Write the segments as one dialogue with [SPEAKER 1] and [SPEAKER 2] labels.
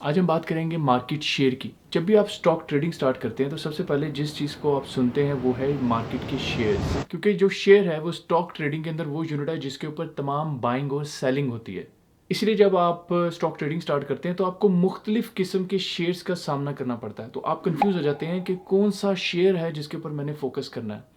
[SPEAKER 1] आज हम बात करेंगे मार्केट शेयर की। जब भी आप स्टॉक ट्रेडिंग स्टार्ट करते हैं तो सबसे पहले जिस चीज़ को आप सुनते हैं वो है मार्केट के शेयर्स, क्योंकि जो शेयर है वो स्टॉक ट्रेडिंग के अंदर वो यूनिट है जिसके ऊपर तमाम बाइंग और सेलिंग होती है। इसलिए जब आप स्टॉक ट्रेडिंग स्टार्ट करते हैं तो आपको मुख्तलिफ किस्म के शेयर्स का सामना करना पड़ता है, तो आप कंफ्यूज हो जाते हैं कि कौन सा शेयर है जिसके ऊपर मैंने फोकस करना है।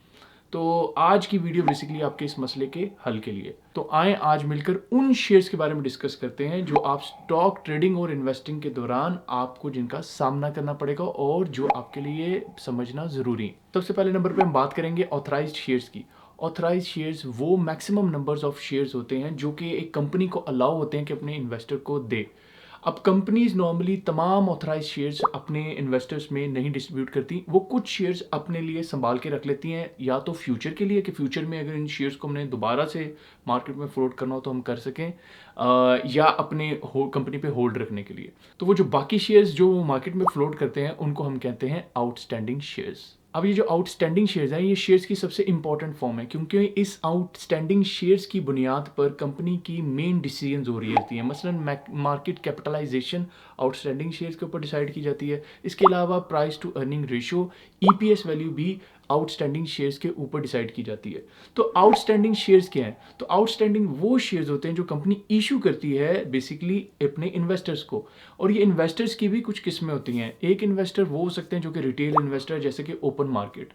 [SPEAKER 1] तो आज की वीडियो बेसिकली आपके इस मसले के हल के लिए। तो आए आज मिलकर उन शेयर्स के बारे में डिस्कस करते हैं जो आप स्टॉक ट्रेडिंग और इन्वेस्टिंग के दौरान आपको जिनका सामना करना पड़ेगा और जो आपके लिए समझना ज़रूरी है। सबसे पहले नंबर पे हम बात करेंगे ऑथराइज्ड शेयर्स की। ऑथराइज्ड शेयर्स वो मैक्सिमम नंबर्स ऑफ शेयर्स होते हैं जो कि एक कंपनी को अलाउ होते हैं कि अपने इन्वेस्टर को दे। अब कंपनीज नॉर्मली तमाम ऑथराइज शेयर्स अपने इन्वेस्टर्स में नहीं डिस्ट्रीब्यूट करती, वो कुछ शेयर्स अपने लिए संभाल के रख लेती हैं, या तो फ्यूचर के लिए कि फ्यूचर में अगर इन शेयर्स को हमने दोबारा से मार्केट में फ्लोट करना हो तो हम कर सकें, या अपने कंपनी पे होल्ड रखने के लिए। तो वो जो बाकी शेयर्स जो मार्केट में फ्लोट करते हैं उनको हम कहते हैं आउटस्टैंडिंग शेयर्स। अब ये जो आउटस्टैंडिंग शेयर्स हैं ये शेयर्स की सबसे इंपॉर्टेंट फॉर्म है, क्योंकि इस आउटस्टैंडिंग शेयर्स की बुनियाद पर कंपनी की मेन डिसीजंस हो रही होती हैं। मसलन मार्केट कैपिटलाइजेशन आउटस्टैंडिंग शेयर्स के ऊपर डिसाइड की जाती है। इसके अलावा price to earning ratio, EPS value भी आउटस्टैंडिंग शेयर्स के ऊपर डिसाइड की जाती है। तो आउटस्टैंडिंग शेयर्स क्या है? तो आउटस्टैंडिंग वो शेयर्स होते हैं जो कंपनी इशू करती है बेसिकली अपने इन्वेस्टर्स को, और ये इन्वेस्टर्स की भी कुछ किस्में होती हैं। एक इन्वेस्टर वो हो सकते हैं जो कि रिटेल इन्वेस्टर, जैसे कि ओपन मार्केट।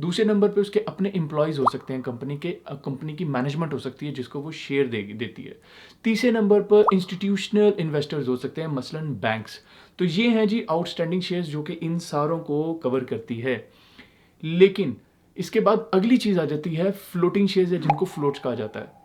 [SPEAKER 1] दूसरे नंबर पे उसके अपने एम्प्लॉयज़ हो सकते हैं, कंपनी की मैनेजमेंट हो सकती है जिसको वो शेयर देती है। तीसरे नंबर पर इंस्टीट्यूशनल इन्वेस्टर्स हो सकते हैं, मसलन बैंक्स। तो ये हैं जी आउटस्टैंडिंग शेयर्स जो कि इन सारों को कवर करती है। लेकिन इसके बाद अगली चीज आ जाती है फ्लोटिंग शेयर्स, है जिनको फ्लोट्स कहा जाता है।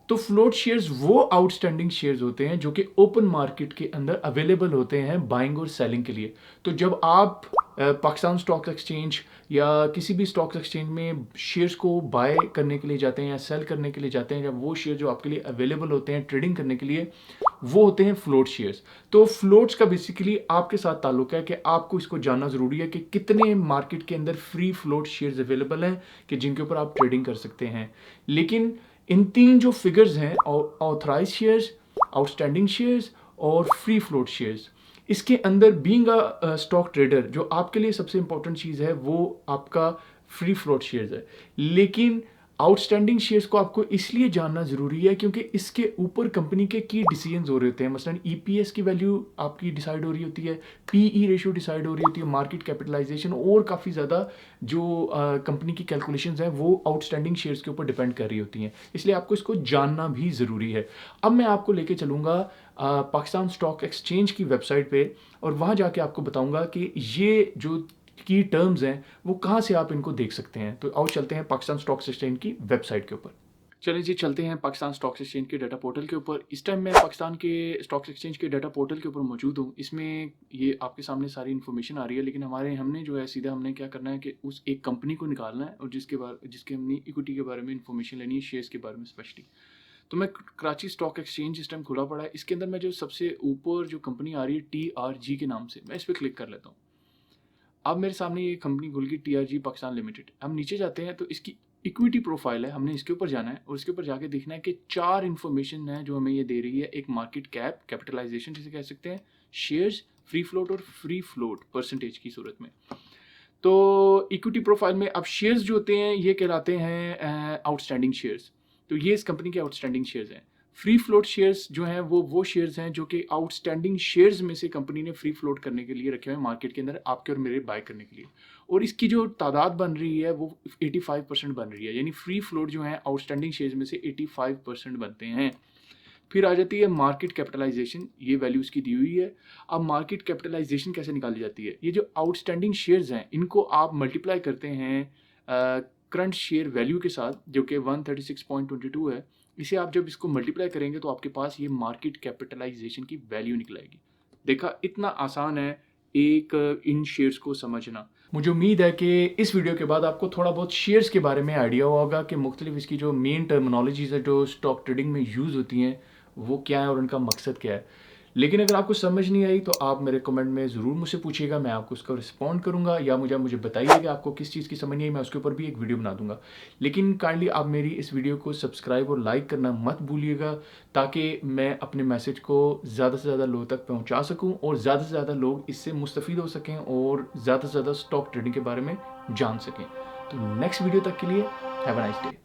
[SPEAKER 1] तो फ्लोट शेयर्स वो आउटस्टैंडिंग शेयर्स होते हैं जो कि ओपन मार्केट के अंदर अवेलेबल होते हैं बाइंग और सेलिंग के लिए। तो जब आप पाकिस्तान स्टॉक एक्सचेंज या किसी भी स्टॉक एक्सचेंज में शेयर्स को बाय करने के लिए जाते हैं या सेल करने के लिए जाते हैं, जब वो शेयर जो आपके लिए अवेलेबल होते हैं ट्रेडिंग करने के लिए, वो होते हैं फ्लोट शेयर्स। तो फ्लोट्स का बेसिकली आपके साथ ताल्लुक है कि आपको इसको जानना ज़रूरी है कि कितने मार्केट के अंदर फ्री फ्लोट शेयर्स अवेलेबल हैं कि जिनके ऊपर आप ट्रेडिंग कर सकते हैं। लेकिन इन तीन जो फिगर्स हैं, ऑथराइज शेयर्स, आउटस्टैंडिंग शेयर्स और फ्री फ्लोट शेयर्स, इसके अंदर बीइंग अ स्टॉक ट्रेडर जो आपके लिए सबसे इंपॉर्टेंट चीज़ है वो आपका फ्री फ्लोट शेयर्स है। लेकिन आउटस्टैंडिंग शेयर्स को आपको इसलिए जानना ज़रूरी है क्योंकि इसके ऊपर कंपनी के की डिसीजंस हो रहे होते हैं। मसलन ईपीएस की वैल्यू आपकी डिसाइड हो रही होती है, पीई रेशियो डिसाइड हो रही होती है, मार्केट कैपिटलाइजेशन, और काफ़ी ज़्यादा जो कंपनी की कैलकुलेशंस हैं वो आउटस्टैंडिंग शेयर्स के ऊपर डिपेंड कर रही होती हैं। इसलिए आपको इसको जानना भी ज़रूरी है। अब मैं आपको लेके चलूँगा पाकिस्तान स्टॉक एक्सचेंज की वेबसाइट पे, और वहाँ जाके आपको बताऊँगा कि ये जो की टर्म्स हैं वो कहाँ से आप इनको देख सकते हैं। तो आओ चलते हैं पाकिस्तान स्टॉक एक्सचेंज की वेबसाइट के ऊपर। चलिए जी, चलते हैं पाकिस्तान स्टॉक एक्सचेंज के डाटा पोर्टल के ऊपर। इस टाइम मैं पाकिस्तान के स्टॉक एक्सचेंज के डाटा पोर्टल के ऊपर मौजूद हूँ। इसमें ये आपके सामने सारी इन्फॉर्मेशन आ रही है, लेकिन हमने जो है सीधा हमने क्या करना है कि उस एक कंपनी को निकालना है और जिसके हमने इक्विटी के बारे में इन्फॉर्मेशन लेनी है, शेयर्स के बारे में स्पेशली। तो मैं कराची स्टॉक एक्सचेंज इस टाइम खुला पड़ा है, इसके अंदर मैं जो सबसे ऊपर जो कंपनी आ रही है TRG के नाम से, मैं इस पर क्लिक कर लेता हूँ। अब मेरे सामने ये कंपनी खुल गई, TRG पाकिस्तान लिमिटेड। हम नीचे जाते हैं तो इसकी इक्विटी प्रोफाइल है, हमने इसके ऊपर जाना है और इसके ऊपर जाके देखना है कि 4 इन्फॉर्मेशन है जो हमें ये दे रही है। एक मार्केट कैप, कैपिटलाइजेशन जिसे कह सकते हैं, शेयर्स, फ्री फ्लोट और फ्री फ्लोट परसेंटेज की सूरत में। तो इक्विटी प्रोफाइल में अब शेयर्स जो होते हैं ये कहलाते हैं आउटस्टैंडिंग शेयर्स। तो ये इस कंपनी के आउटस्टैंडिंग शेयर्स हैं। फ्री फ्लोट शेयर्स जो हैं वो शेयर्स हैं जो कि आउटस्टैंडिंग शेयर्स में से कंपनी ने फ्री फ्लोट करने के लिए रखे हुए हैं मार्केट के अंदर आपके और मेरे बाय करने के लिए, और इसकी जो तादाद बन रही है वो 85% बन रही है। यानी फ्री फ्लोट जो है आउटस्टैंडिंग शेयर्स में से 85% बनते हैं। फिर आ जाती है मार्केट कैपिटलाइजेशन, ये वैल्यू इसकी दी हुई है। अब मार्केट कैपिटलाइजेशन कैसे निकाली जाती है? ये जो आउटस्टैंडिंग शेयर्स हैं इनको आप मल्टीप्लाई करते हैं करंट शेयर वैल्यू के साथ, जो कि 136.22 है। इसे आप जब इसको मल्टीप्लाई करेंगे तो आपके पास ये मार्केट कैपिटलाइजेशन की वैल्यू निकलेगी। देखा, इतना आसान है एक इन शेयर्स को समझना। मुझे उम्मीद है कि इस वीडियो के बाद आपको थोड़ा बहुत शेयर्स के बारे में आइडिया होगा कि मुख्तलिफ इसकी जो मेन टर्मिनोलॉजीज है जो स्टॉक ट्रेडिंग में यूज़ होती हैं वो क्या है और उनका मकसद क्या है। लेकिन अगर आपको समझ नहीं आई तो आप मेरे कमेंट में ज़रूर मुझसे पूछिएगा, मैं आपको उसका रिस्पॉन्ड करूँगा, या मुझे बताइए कि आपको किस चीज़ की समझ नहीं आई, मैं उसके ऊपर भी एक वीडियो बना दूँगा। लेकिन काइंडली आप मेरी इस वीडियो को सब्सक्राइब और लाइक करना मत भूलिएगा, ताकि मैं अपने मैसेज को ज़्यादा से ज़्यादा लोगों तक पहुँचा सकूँ और ज़्यादा से ज़्यादा लोग इससे मुस्तफ़ीद हो सकें और ज़्यादा से ज़्यादा स्टॉक ट्रेडिंग के बारे में जान सकें। तो नेक्स्ट वीडियो तक के लिए हैव अ नाइस डे।